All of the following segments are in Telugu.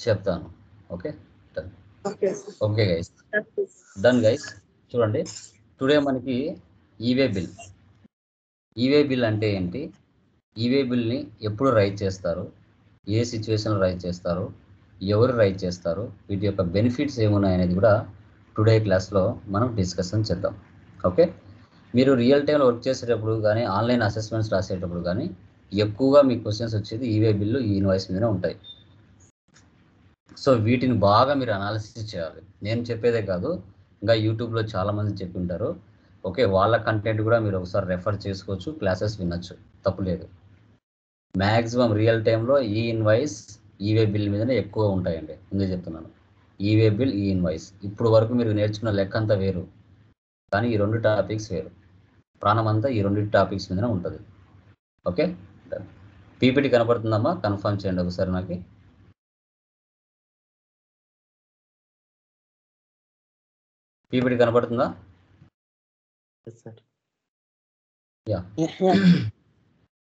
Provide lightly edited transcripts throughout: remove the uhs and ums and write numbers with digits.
చెప్తాను. Okay, done. Okay okay guys, done guys. చూడండి, టుడే మనకి ఈవే బిల్. ఈవే బిల్ అంటే ఏంటి, ఈవే బిల్ని ఎప్పుడు రైట్ చేస్తారు, ఏ సిచ్యువేషన్లో రైట్ చేస్తారు, ఎవరు రైట్ చేస్తారు, వీటి యొక్క బెనిఫిట్స్ ఏమున్నాయనేది కూడా టుడే క్లాస్లో మనం డిస్కషన్ చేద్దాం. ఓకే, మీరు రియల్ టైంలో వర్క్ చేసేటప్పుడు కానీ ఆన్లైన్ అసెస్మెంట్స్ రాసేటప్పుడు కానీ ఎక్కువగా మీ క్వశ్చన్స్ వచ్చేది ఈవే బిల్లు, ఈ ఇన్వాయిస్ మీదనే ఉంటాయి. సో వీటిని బాగా మీరు అనాలిసిస్ చేయాలి. నేను చెప్పేదే కాదు, ఇంకా యూట్యూబ్లో చాలామంది చెప్పి ఉంటారు. ఓకే, వాళ్ళ కంటెంట్ కూడా మీరు ఒకసారి రెఫర్ చేసుకోవచ్చు, క్లాసెస్ వినొచ్చు, తప్పులేదు. మ్యాక్సిమం రియల్ టైంలో ఈ ఇన్వాయిస్, ఈవే బిల్ మీదనే ఎక్కువ ఉంటాయండి. ముందే చెప్తున్నాను, ఈవే బిల్, ఈ ఇన్వాయిస్. ఇప్పుడు వరకు మీరు నేర్చుకున్న లెక్క అంతా వేరు, కానీ ఈ రెండు టాపిక్స్ వేరు. ప్రాణం అంతా ఈ రెండు టాపిక్స్ మీదనే ఉంటుంది. Okay, PPT కనపడుతుందమ్మా? కన్ఫర్మ్ చేయండి ఒకసారి నాకు. పీపీటీ కనపడుతుందా? Yeah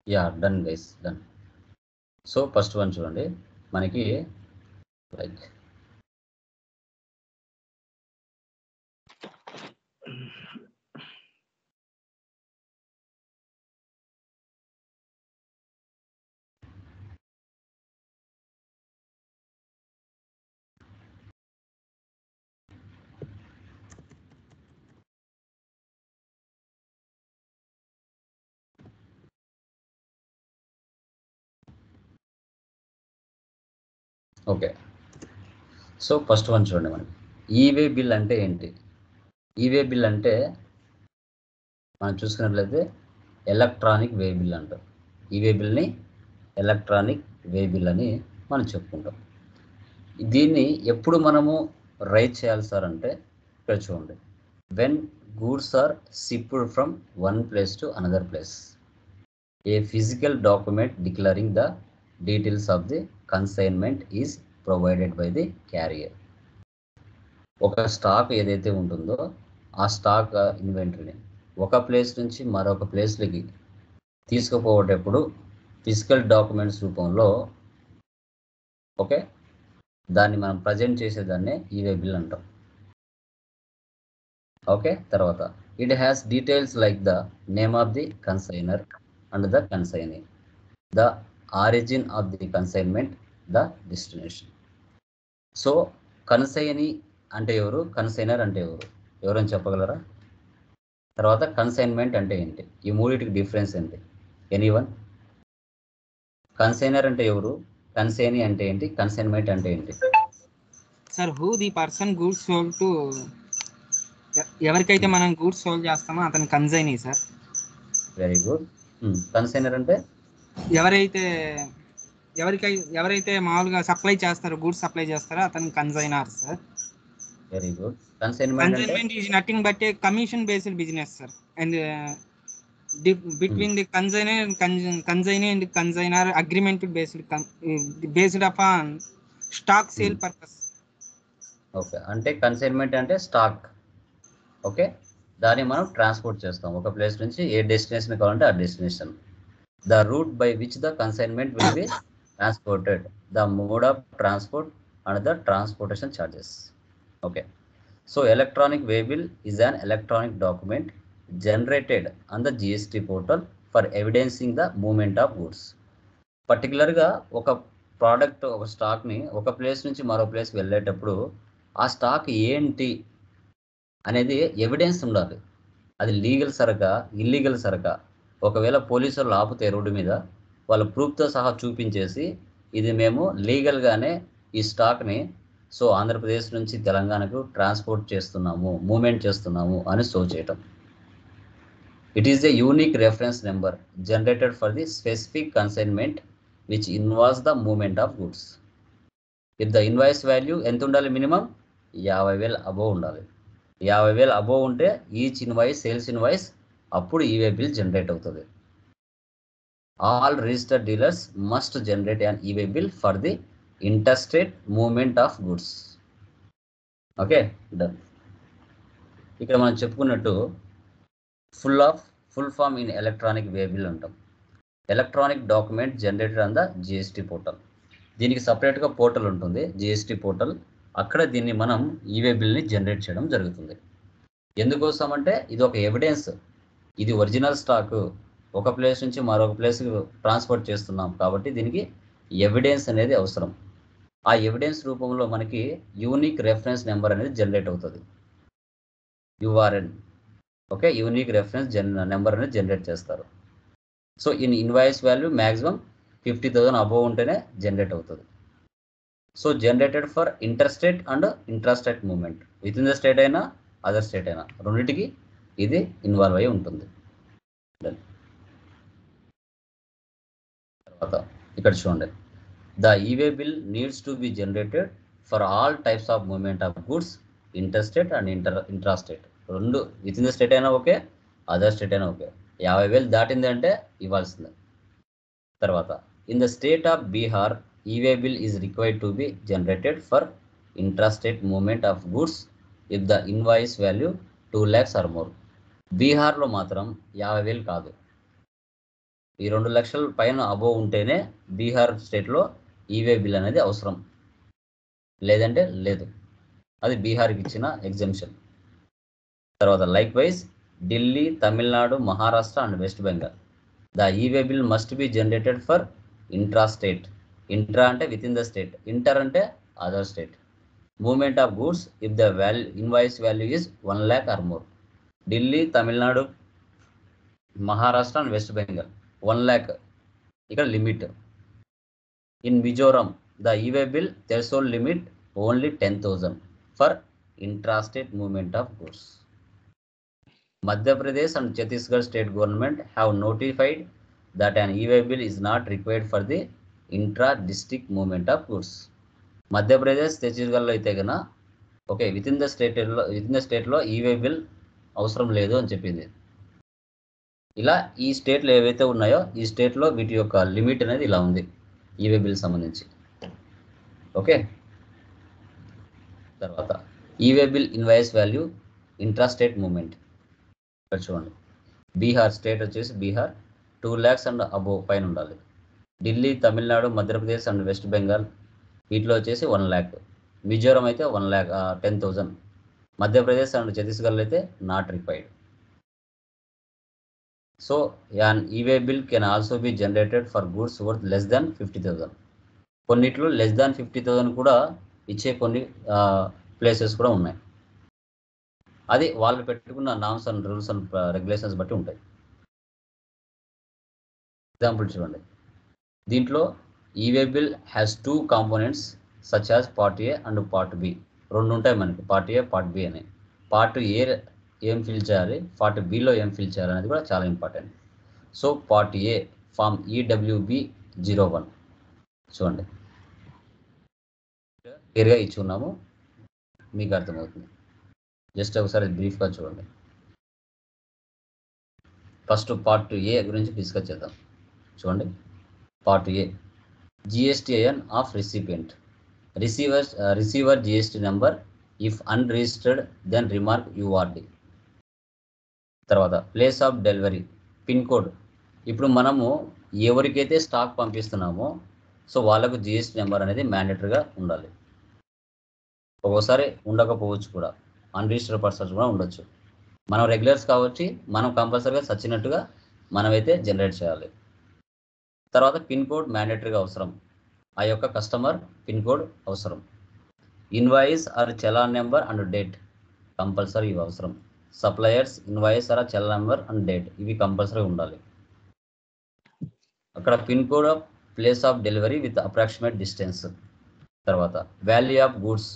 yeah, done guys, done. So first one చూడండి, మనకి like okay. So first one చూడండి, మనకి ఈవే బిల్ అంటే ఏంటి. ఈవే బిల్ అంటే మనం చూసుకున్నట్లయితే ఎలక్ట్రానిక్ వే బిల్ అంటారు. ఈవే బిల్ని ఎలక్ట్రానిక్ వే బిల్ అని మనం చెప్పుకుంటాం. దీన్ని ఎప్పుడు మనము రైట్ చేయాలి సార్ అంటే, ఇక్కడ చూడండి, when goods are shipped from one place to another place, a physical document declaring the details of the consignment is provided by the carrier. ఒక స్టాక్ ఏదైతే ఉంటుందో ఆ స్టాక్ ఇన్వెంటరీని ఒక ప్లేస్ నుంచి మరొక ప్లేస్లకి తీసుకుపోయేటప్పుడు ఫిజికల్ డాక్యుమెంట్స్ రూపంలో, ఓకే, దాన్ని మనం ప్రజెంట్ చేసేదాన్నే ఈవే బిల్ అంటాం. ఓకే, తర్వాత it has details like the name of the consignor and the consignee, the origin of the consignment, the destination. So consignee అంటే ఎవరు, కన్సైనర్ అంటే ఎవరు, ఎవరైనా చెప్పగలరా? తర్వాత కన్సైన్మెంట్ అంటే ఏంటి, ఈ మూడింటికి డిఫరెన్స్ ఏంటి? ఎనీవన్? కన్సైనర్ అంటే ఎవరు, కన్సైనీ అంటే ఏంటి, కన్సైన్మెంట్ అంటే ఏంటి? Sir, who the person goods sold to, ఎవరికైతే మనం గూడ్స్ సోల్డ్ చేస్తామో అతని consignee sir. Very good. Consignor అంటే ఎవరైతే మామూలుగా సప్లై చేస్తారో, గూడ్స్ సప్లై చేస్తారో అతను consignor sir. Very good. Consignment is nothing but A commission based business sir. And between the consignee and consignor agreement based upon stock sale purpose. Okay, అంటే కన్సైన్మెంట్ అంటే స్టాక్. ఓకే, దాన్ని మనం ట్రాన్స్పోర్ట్ చేస్తాం ఒక ప్లేస్ నుంచి ఏ డెస్టినేషన్ కావాలంటే ఆ destination. The route by which the consignment will be transported, the mode of transport and the transportation charges. Okay, so electronic way bill is an electronic document generated on the GST portal for evidencing the movement of goods. పర్టికులర్గా ఒక ప్రోడక్ట్, ఒక స్టాక్ని ఒక ప్లేస్ నుంచి మరో ప్లేస్కి వెళ్ళేటప్పుడు ఆ స్టాక్ ఏంటి అనేది ఎవిడెన్స్ ఉండాలి. అది లీగల్ సరకా, ఇల్లీగల్ సరకా. ఒకవేళ పోలీసు వాళ్ళు ఆపితే రోడ్డు మీద, వాళ్ళ ప్రూఫ్తో సహా చూపించేసి ఇది మేము లీగల్గానే ఈ స్టాక్ని సో ఆంధ్రప్రదేశ్ నుంచి తెలంగాణకు ట్రాన్స్పోర్ట్ చేస్తున్నాము, మూవ్మెంట్ చేస్తున్నాము అని షో చేయటం. It is a unique reference number generated for the specific consignment which involves the movement of goods. If the invoice value ఎంత ఉండాలి, మినిమం 50,000 అబోవ్ ఉండాలి. 50,000 అబోవ్ ఉంటే ఈచ్ ఇన్వాయిస్ సేల్స్ ఇన్వాయిస్, అప్పుడు ఈవే బిల్ జనరేట్ అవుతుంది. All registered dealers must generate an e way bill for the interstate movement of goods. Okay, done. ఇక్కడ మనం చెప్పుకున్నట్టు full form in electronic way bill అంటాం. Electronic document generated on the GST portal. దీనికి సపరేట్గా పోర్టల్ ఉంటుంది, జిఎస్టీ పోర్టల్. అక్కడ దీన్ని మనం ఈవే బిల్ని జనరేట్ చేయడం జరుగుతుంది. ఎందుకోసం అంటే ఇది ఒక ఎవిడెన్స్, ఇది ఒరిజినల్ స్టాక్, ఒక ప్లేస్ నుంచి మరొక ప్లేస్కి ట్రాన్స్పోర్ట్ చేస్తున్నాం కాబట్టి దీనికి ఎవిడెన్స్ అనేది అవసరం. ఆ ఎవిడెన్స్ రూపంలో మనకి యూనిక్ రెఫరెన్స్ నెంబర్ అనేది జనరేట్ అవుతుంది, యుఆర్ఎన్. ఓకే, యూనిక్ రెఫరెన్స్ నెంబర్ అనేది జనరేట్ చేస్తారు. So invoice value maximum 50,000 above ఉంటేనే జనరేట్ అవుతుంది. So generated for inter state and intrastate movement, with in the state అయినా అదర్ స్టేట్ అయినా రెండింటికి ఇది ఇన్వాల్వ్ అయి ఉంటుంది. తర్వాత ఇక్కడ చూడండి, the e-way bill needs to be generated for all types of movement of goods inter state and intrastate. రెండు విత్ ఇన్ ద స్టేట్ అయినా ఓకే, అదర్ స్టేట్ అయినా ఓకే. 50,000 దాటింది అంటే ఇవ్వాల్సిందే. తర్వాత in the state of Bihar e way bill is required to be generated for intrastate movement of goods if the invoice value 2 lakhs or more. బీహార్లో మాత్రం 50,000 కాదు, ఈ 2 లక్షల పైన అబోవ్ ఉంటేనే బీహార్ స్టేట్లో ఈవే బిల్ అనేది అవసరం, లేదంటే లేదు. అది బీహార్కి ఇచ్చిన ఎగ్జంప్షన్. తర్వాత like wise Delhi, Tamil Nadu, Maharashtra and West Bengal the e-way bill must be generated for intra state. Intra అంటే with in the state, inter అంటే other state. Movement of goods if the invoice value is 1 lakh or more. Delhi, Tamil Nadu, Maharashtra and West Bengal 1 lakh ఇక్కడ limit. In Mizoram the e-way bill threshold limit only 10,000 for intrastate movement of goods. Madhya Pradesh and Chhattisgarh state government have notified that an e-way bill is not required for the intra-district movement of goods. Madhya Pradesh, ఛత్తీస్గఢ్లో అయితే కన్నా ఓకే, విత్ ఇన్ ద స్టేట్లో ఈవే బిల్ అవసరం లేదు అని చెప్పింది. ఇలా ఈ స్టేట్లు ఏవైతే ఉన్నాయో ఈ స్టేట్లో వీటి యొక్క లిమిట్ అనేది ఇలా ఉంది ఈవే బిల్ సంబంధించి. ఓకే, తర్వాత e-way bill invoice value intrastate movement. ఇక్కడ చూడండి, బీహార్ స్టేట్ వచ్చేసి బీహార్ 2 lakhs అండ్ అబోవ్ పైన ఉండాలి. ఢిల్లీ, తమిళనాడు, మధ్యప్రదేశ్ అండ్ వెస్ట్ బెంగాల్ వీటిలో వచ్చేసి 1 lakh. మిజోరం అయితే 1 lakh 10,000. మధ్యప్రదేశ్ అండ్ ఛత్తీస్గఢ్లో అయితే not required. So an eway bill can also be generated for goods worth less than 50,000. కొన్నిట్లో లెస్ దాన్ 50,000 కూడా ఇచ్చే కొన్ని ప్లేసెస్ కూడా ఉన్నాయి. అది వాళ్ళు పెట్టుకున్న norms and rules and regulations బట్టి ఉంటాయి. ఎగ్జాంపుల్ చూడండి, దీంట్లో e way bill has 2 components such as part A and part B. రెండు ఉంటాయి మనకి, పార్ట్ ఏ, పార్ట్ బి అని. పార్ట్ ఏ ఏం ఫిల్ చేయాలి, పార్ట్ బిలో ఏం ఫిల్ చేయాలి అనేది కూడా చాలా important. So part A form EWB01 చూడండి, క్లియర్గా ఇచ్చి ఉన్నాము, మీకు అర్థమవుతుంది. జస్ట్ ఒకసారి బ్రీఫ్గా చూడండి. ఫస్ట్ పార్ట్ ఏ గురించి డిస్కస్ చేద్దాం. చూడండి, part A GSTIN of recipient. Receiver GST number, if unregistered then remark URD. తర్వాత place of delivery, pin code. ఇప్పుడు మనము ఎవరికైతే స్టాక్ పంపిస్తున్నామో సో వాళ్ళకు GST నెంబర్ అనేది మ్యాండేటరీగా ఉండాలి. ఒక్కోసారి ఉండకపోవచ్చు కూడా, అన్రిజిస్టర్డ్ పర్సన్స్ కూడా ఉండొచ్చు. మనం రెగ్యులర్స్ కాబట్టి మనం కంపల్సరీగా సచ్చినట్టుగా మనమైతే జనరేట్ చేయాలి. తర్వాత పిన్ కోడ్ మ్యాండేటరీగా అవసరం, ఆ యొక్క కస్టమర్ పిన్ కోడ్ అవసరం. Invoice or challan number and date compulsory ఇవి అవసరం. Suppliers invoice or challan number and date ఇవి కంపల్సరీ ఉండాలి. అక్కడ pin code of place of delivery with approximate distance. తర్వాత value of goods,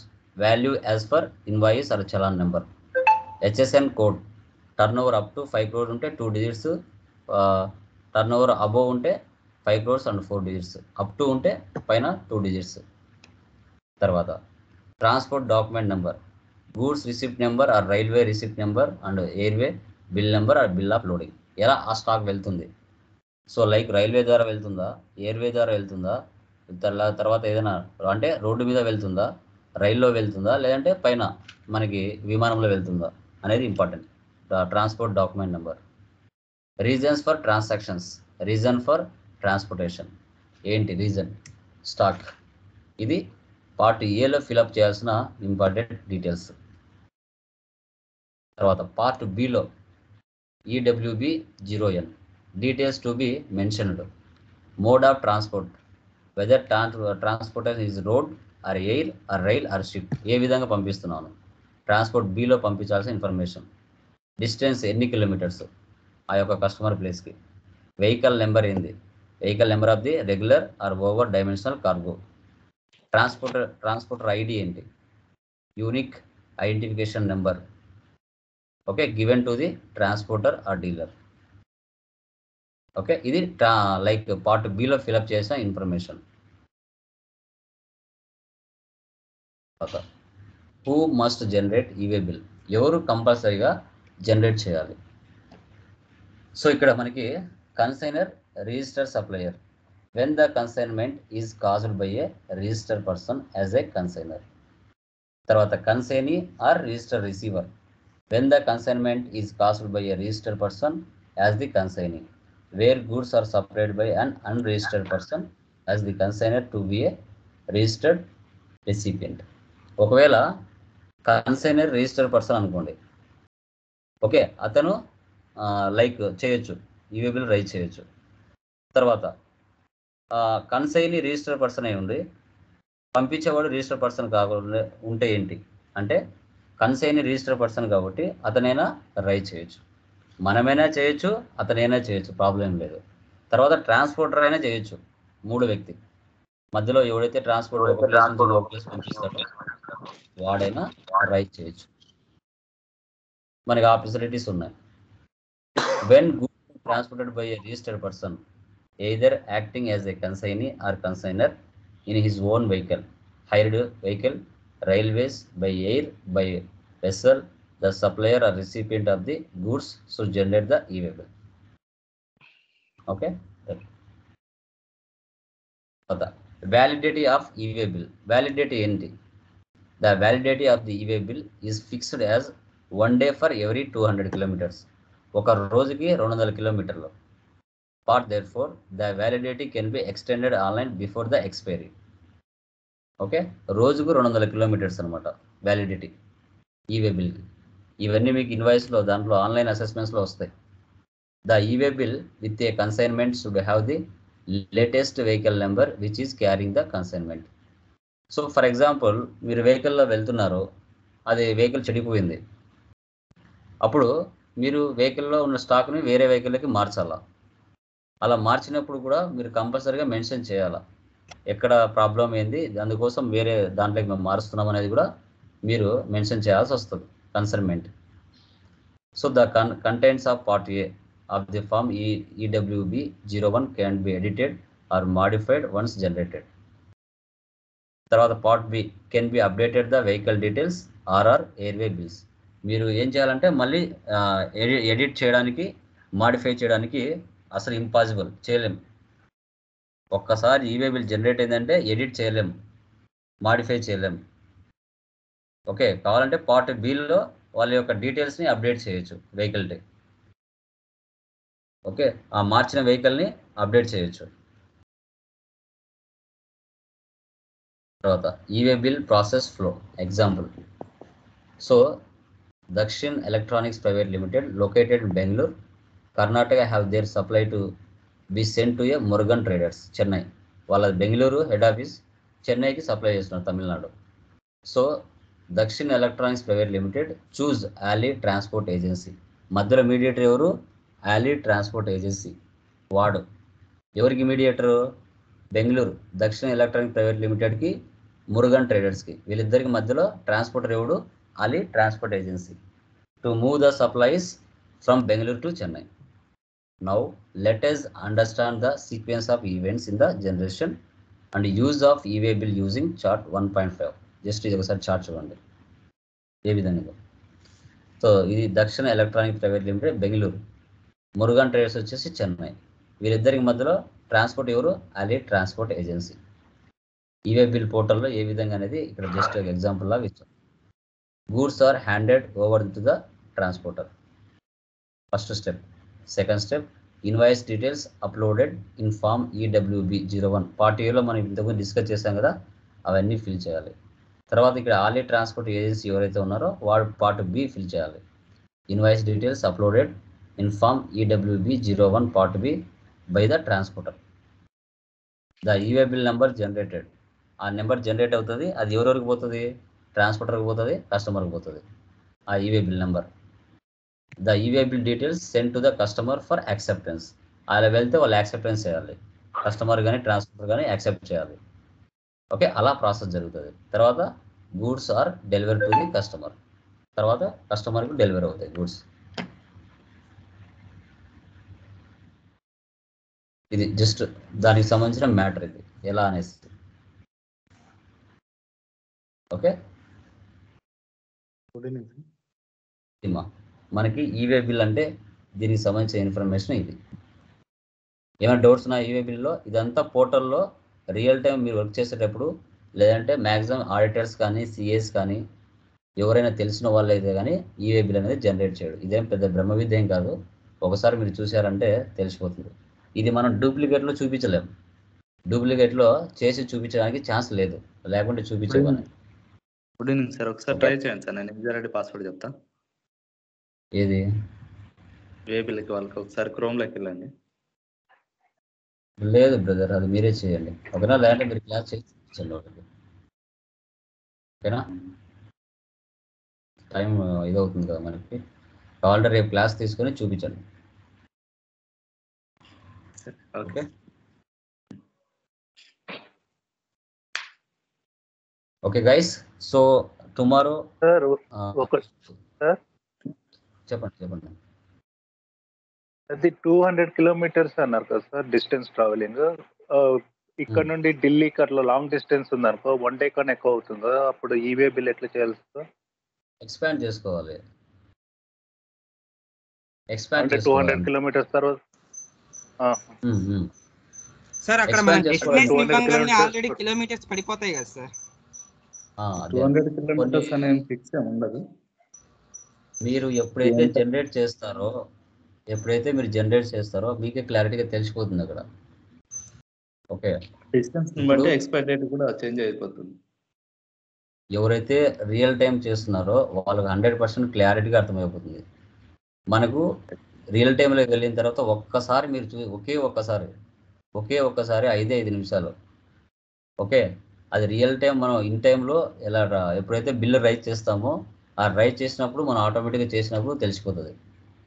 value as per invoice or challan number. HSN code, turnover up to 5 crores ఉంటే 2 digits, టర్న్ ఓవర్ అబోవ్ ఉంటే 5 crores and 4 digits, up to ఉంటే పైన 2 digits. తర్వాత transport document number, goods receipt number or railway receipt number and airway bill number or bill of loading. ఎలా ఆ స్టాక్ వెళ్తుంది, సో లైక్ రైల్వే ద్వారా వెళ్తుందా, ఎయిర్వే ద్వారా వెళ్తుందా, తర్వాత ఏదైనా అంటే రోడ్డు మీద వెళ్తుందా, రైల్లో వెళ్తుందా, లేదంటే పైన మనకి విమానంలో వెళ్తుందా అనేది important. Transport document number. Reasons for transactions, reason for transportation ఏంటి, రీజన్ స్టాక్. ఇది పార్ట్ ఏలో ఫిలప్ చేయాల్సిన ఇంపార్టెంట్ డీటెయిల్స్. తర్వాత పార్ట్ బిలో EWB 0N details to be mentioned. Mode of transport, whether transportation is road or air or rail or ship, ఏ విధంగా పంపిస్తున్నాను. ట్రాన్స్పోర్ట్ బిలో పంపించాల్సిన ఇన్ఫర్మేషన్. డిస్టెన్స్ ఎన్ని కిలోమీటర్స్ ఆ యొక్క కస్టమర్ ప్లేస్కి. వెహికల్ నెంబర్ ఏంది, vehicle number of the regular or over dimensional cargo. Transporter ID ఏంటి, unique identification number, okay, given to the transporter or dealer. Okay, ఇది లైక్ పార్ట్ బిలో ఫిలప్ చేసిన information. Who must generate e-way bill, ఎవరు కంపల్సరీగా జనరేట్ చేయాలి. సో ఇక్కడ మనకి consignor, register supplier. When the consignment is caused by a register person as a consignor. తర్వాత consignee or register receiver. When the consignment is caused by a register person as the consignee. Where goods are supplied by an unregistered person as the consignor to be A registered recipient. ఒకవేళ కన్సైనర్ రిజిస్టర్ పర్సన్ అనుకోండి, ఓకే, అతను లైక్ చేయొచ్చు, ఈవే బిల్ రైజ్ చేయొచ్చు. తర్వాత కన్సైనీ రిజిస్టర్ పర్సన్ అయి ఉండి పంపించేవాడు రిజిస్టర్ పర్సన్ కాకుండా ఉంటే ఏంటి అంటే, కన్సైనీ రిజిస్టర్ పర్సన్ కాబట్టి అతనైనా రైజ్ చేయొచ్చు, మనమైనా చేయొచ్చు, అతనైనా చేయొచ్చు, ప్రాబ్లం లేదు. తర్వాత ట్రాన్స్పోర్టర్ అయినా చేయొచ్చు, మూడు వ్యక్తి మధ్యలో ఎవడైతే ట్రాన్స్పోర్ట్ పంపిస్తాడో వాడైనా రైజ్ చేయొచ్చు. మనకి ఆ ఫెసిలిటీస్ ఉన్నాయి. When goods transported by A registered person either acting as a consignee or consignor in his own vehicle, hired vehicle, railways, by air, by vessel, the supplier or recipient of the goods should generate the e-way bill. Okay. The validity of e-way bill. Validity enti. The validity of the e-way bill is fixed as 1 day for every 200 kilometers. ఒక రోజుకి 200 కిలోమీటర్లు. Part therefore the validity can be extended online before the expiry. Okay, రోజుకు 200 కిలోమీటర్స్ అనమాట వ్యాలిడిటీ ఈవే బిల్కి. ఇవన్నీ మీకు ఇన్వాయిస్లో దాంట్లో ఆన్లైన్ అసెస్మెంట్స్లో వస్తాయి. The e-way bill with a consignment should have the latest vehicle number which is carrying the consignment. So for example మీరు వెహికల్లో వెళ్తున్నారు, అది వెహికల్ చెడిపోయింది, అప్పుడు మీరు వెహికల్లో ఉన్న స్టాక్ని వేరే వెహికల్కి మార్చాలా. అలా మార్చినప్పుడు కూడా మీరు కంపల్సరీగా మెన్షన్ చేయాలా ఎక్కడ ప్రాబ్లం ఏంది, అందుకోసం వేరే దాంట్లోకి మేము మారుస్తున్నాం అనేది కూడా మీరు మెన్షన్ చేయాల్సి వస్తుంది consignment. So the contents of part A of the form EWB 01 can be edited or modified once generated. తర్వాత part B can be updated the vehicle details RR airway bills. మీరు ఏం చేయాలంటే మళ్ళీ ఎడిట్ చేయడానికి, మాడిఫై చేయడానికి అసలు ఇంపాసిబుల్, చేయలేం. ఒక్కసారి ఈవే బిల్ జనరేట్ అయిందంటే ఎడిట్ చేయలేం, మాడిఫై చేయలేం. ఓకే, కావాలంటే పార్ట్ బిలో వాళ్ళ యొక్క డీటెయిల్స్ని అప్డేట్ చేయొచ్చు వెహికల్ని. ఓకే, ఆ మార్చిన వెహికల్ని అప్డేట్ చేయొచ్చు. తర్వాత e-way bill process flow example. So Dakshin electronics private limited located in Bangalore, Karnataka have their supply to be sent to a Murugan Traders, Chennai. వాళ్ళ బెంగళూరు హెడ్ ఆఫీస్ చెన్నైకి సప్లై చేస్తున్నారు, Tamil Nadu. So Dakshin electronics private limited choose Ali transport agency. మధ్యలో మీడియేటర్ ఎవరు, ఆలీ ట్రాన్స్పోర్ట్ ఏజెన్సీ వాడు. ఎవరికి మీడియేటరు, బెంగళూరు దక్షిణ ఎలక్ట్రానిక్ ప్రైవేట్ లిమిటెడ్కి, మురుగన్ ట్రేడర్స్కి. వీళ్ళిద్దరికి మధ్యలో ట్రాన్స్పోర్టర్ ఎవడు, Ali transport agency. To move the supplies from Bengaluru to Chennai. Now let us understand the sequence of events in the generation and use of e-way bill using chart 1.5. Just ఇది ఒకసారి చార్ట్ చూడండి ఏ విధంగా. సో ఇది Dakshina electronic private limited Bengaluru, Murugan traders వచ్చేసి చెన్నై. వీరిద్దరికి మధ్యలో ట్రాన్స్పోర్ట్ ఎవరు, Ali transport agency. E way bill పోర్టల్లో ఏ విధంగా అనేది ఇక్కడ జస్ట్ ఎగ్జాంపుల్ లాగా ఇచ్చాం. Goods are handed over to the transporter, first step. Second step, invoice details uploaded in form EWB 01. Part ఏలో మనం ఇంతకుముందు డిస్కస్ చేసాం కదా, అవన్నీ ఫిల్ చేయాలి. తర్వాత ఇక్కడ ఆర్లీ ట్రాన్స్పోర్ట్ ఏజెన్సీ ఎవరైతే ఉన్నారో వాడు పార్ట్ బి ఫిల్ చేయాలి. Invoice details uploaded in form EWB01 part B by the transporter. The e-way bill number generated. ఆ నెంబర్ జనరేట్ అవుతుంది. అది ఎవరెవరికి పోతుంది? ట్రాన్స్పోర్టర్కి పోతుంది, కస్టమర్కి పోతుంది ఆ e way bill number. The e-way bill details send to the customer for acceptance. అలా వెళ్తే వాళ్ళు యాక్సెప్టెన్స్ చేయాలి. కస్టమర్ కానీ ట్రాన్స్పోర్టర్ కానీ యాక్సెప్ట్ చేయాలి. ఓకే, అలా ప్రాసెస్ జరుగుతుంది. తర్వాత goods are deliver to the customer. తర్వాత కస్టమర్కి డెలివరీ అవుతాయి గూడ్స్. ఇది జస్ట్ దానికి సంబంధించిన మ్యాటర్ ఇది ఎలా అనేసి. ఓకే, మనకి ఈవే బిల్ అంటే దీనికి సంబంధించిన ఇన్ఫర్మేషన్ ఇది. ఏమైనా డౌట్స్ ఉన్నాయి ఈవే బిల్లో? ఇదంతా పోర్టల్లో రియల్ టైం మీరు వర్క్ చేసేటప్పుడు, లేదంటే మ్యాక్సిమం ఆడిటర్స్ కానీ సిఏస్ కానీ ఎవరైనా తెలిసిన వాళ్ళు అయితే కానీ ఈవే బిల్ అనేది జనరేట్ చేయడు. ఇదేం పెద్ద బ్రహ్మ విద్య ఏం కాదు. ఒకసారి మీరు చూసారంటే తెలిసిపోతుంది. ఇది మనం డూప్లికేట్లో చూపించలేము. డూప్లికేట్లో చేసి చూపించడానికి ఛాన్స్ లేదు, లేకుంటే చూపించేవాని. గుడ్ ఈవినింగ్ సార్, ఒకసారి ట్రై చేయండి సార్. నేను యూజర్ ఐడి పాస్వర్డ్ చెప్తా. ఏది వేబిల్కి వాళ్ళకి ఒకసారి క్రోమ్లోకి వెళ్ళండి. లేదు బ్రదర్, అది మీరే చేయండి. ఓకేనా? లేదంటే మీరు క్లాస్ చేసి చూపించండి ఒకటి. ఓకేనా? టైం ఇదవుతుంది కదా మనకి. కావాలంటే రేపు క్లాస్ తీసుకొని చూపించండి. Okay okay guys, so tomorrow sir ఒక సార్ చెప్పండి. అది 200 కిలోమీటర్స్ అన్నారు కదా సార్ డిస్టెన్స్ ట్రావెలింగ్. ఇక్కడ నుండి ఢిల్లీకి అట్లా లాంగ్ డిస్టెన్స్ ఉందనుకో, 1 డే కన్నా ఎక్కువ అవుతుందా? అప్పుడు ఈవే బిల్ ఎట్లా చేయాలి సార్? ఎక్స్పాండ్ చేసుకోవాలి. అంటే 200 కిలోమీటర్స్ తర్వాత సార్ అక్కడ మన డెస్టినేషన్ ఇవ్వగానే ఆల్రెడీ కిలోమీటర్స్ పడిపోతాయి కదా సార్. 200 కిలోమీటర్స్ అనే ఫిక్స్ ఉండదు. మీరు ఎప్పుడైతే మీరు జనరేట్ చేస్తారో మీకే క్లారిటీగా తెలిసిపోతుంది అక్కడ. ఓకే, డిస్టెన్స్ బట్టి ఎక్స్పైర్ డేట్ కూడా చేంజ్ అయిపోతుంది. ఎవరైతే రియల్ టైం చేస్తున్నారో వాళ్ళకి 100% క్లారిటీగా అర్థమైపోతుంది. మనకు రియల్ టైంలోకి వెళ్ళిన తర్వాత ఒక్కసారి మీరు ఒకే ఒక్కసారి 5 నిమిషాలు. ఓకే, అది రియల్ టైం. మనం ఇన్ టైంలో ఎలా ఎప్పుడైతే బిల్లు రైట్ చేస్తామో ఆ రైట్ చేసినప్పుడు మనం ఆటోమేటిక్గా చేసినప్పుడు తెలిసిపోతుంది.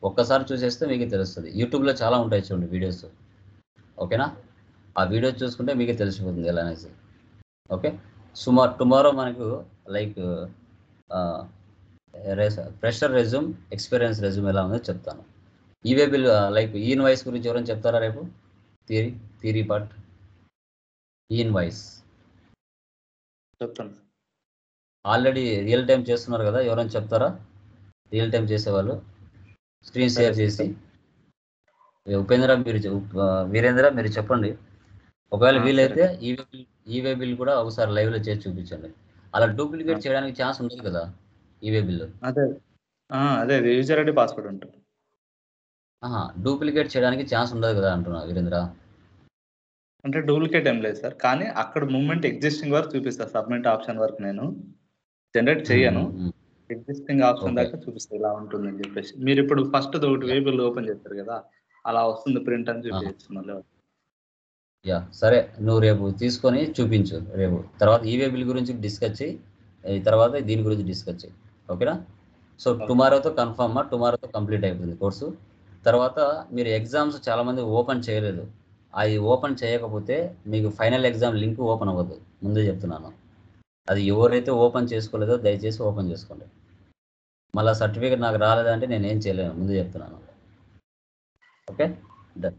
ఒక్కసారి చూసేస్తే మీకు తెలుస్తుంది. యూట్యూబ్లో చాలా ఉంటాయి చూడండి వీడియోస్. ఓకేనా? ఆ వీడియోస్ చూసుకుంటే మీకు తెలిసిపోతుంది ఎలా అనేసి. ఓకే, టుమారో మనకు like fresher resume, experience resume ఎలా ఉందో చెప్తాను. E-way bill like e invoice గురించి ఎవరైనా చెప్తారా రేపు? థియరీ పార్ట్ ఈ ఇన్వాయిస్ చెప్తాను. ఆల్రెడీ రియల్ టైం చేస్తున్నారు కదా, ఎవరైనా చెప్తారా? రియల్ టైం చేసేవాళ్ళు స్క్రీన్ షేర్ చేసి. వీరేంద్ర మీరు చెప్పండి. ఒకవేళ వీలైతే ఈవే బిల్ కూడా ఒకసారి లైవ్లో చేసి చూపించండి. అలా డూప్లికేట్ చేయడానికి ఛాన్స్ ఉండదు కదా ఈవే బిల్. అదే యూజర్ ఐడి పాస్వర్డ్ ఉంటుంది. డూప్లికేట్ చేయడానికి ఛాన్స్ ఉండదు కదా అంటున్నా వీరేంద్ర. అంటే డూప్లికేట్ ఏం లేదు సార్, కానీ అక్కడ మూమెంట్ ఎగ్జిస్టింగ్ వరకు చూపిస్తా. సబ్మిట్ ఆప్షన్ వరకు నేను జనరేట్ చేయను. ఎగ్జిస్టింగ్ ఆప్షన్ దాకా చూపిస్తా ఇలా ఉంటుంది అని చెప్పేసి. మీరు ఇప్పుడు ఫస్ట్ ఒకటి వేబిల్ ఓపెన్ చేస్తారు కదా, అలా వస్తుంది ప్రింట్ అని చూపిస్తున్నారు. యా సరే, నువ్వు రేపు తీసుకొని చూపించు రేపు. తర్వాత ఈవే బిల్ గురించి డిస్కస్ చేయి, తర్వాత దీని గురించి డిస్కస్ చేయి. ఓకేనా? సో టుమారోతో టుమారోతో కంప్లీట్ అయిపోతుంది కోర్సు. తర్వాత మీరు ఎగ్జామ్స్ చాలామంది ఓపెన్ చేయలేదు. అది ఓపెన్ చేయకపోతే మీకు ఫైనల్ ఎగ్జామ్ లింక్ ఓపెన్ అవ్వదు. ముందే చెప్తున్నాను. అది ఎవరైతే ఓపెన్ చేసుకోలేదో దయచేసి ఓపెన్ చేసుకోండి. మళ్ళీ సర్టిఫికేట్ నాకు రాలేదంటే నేను ఏం చేయలేను, ముందే చెప్తున్నాను. Okay, done.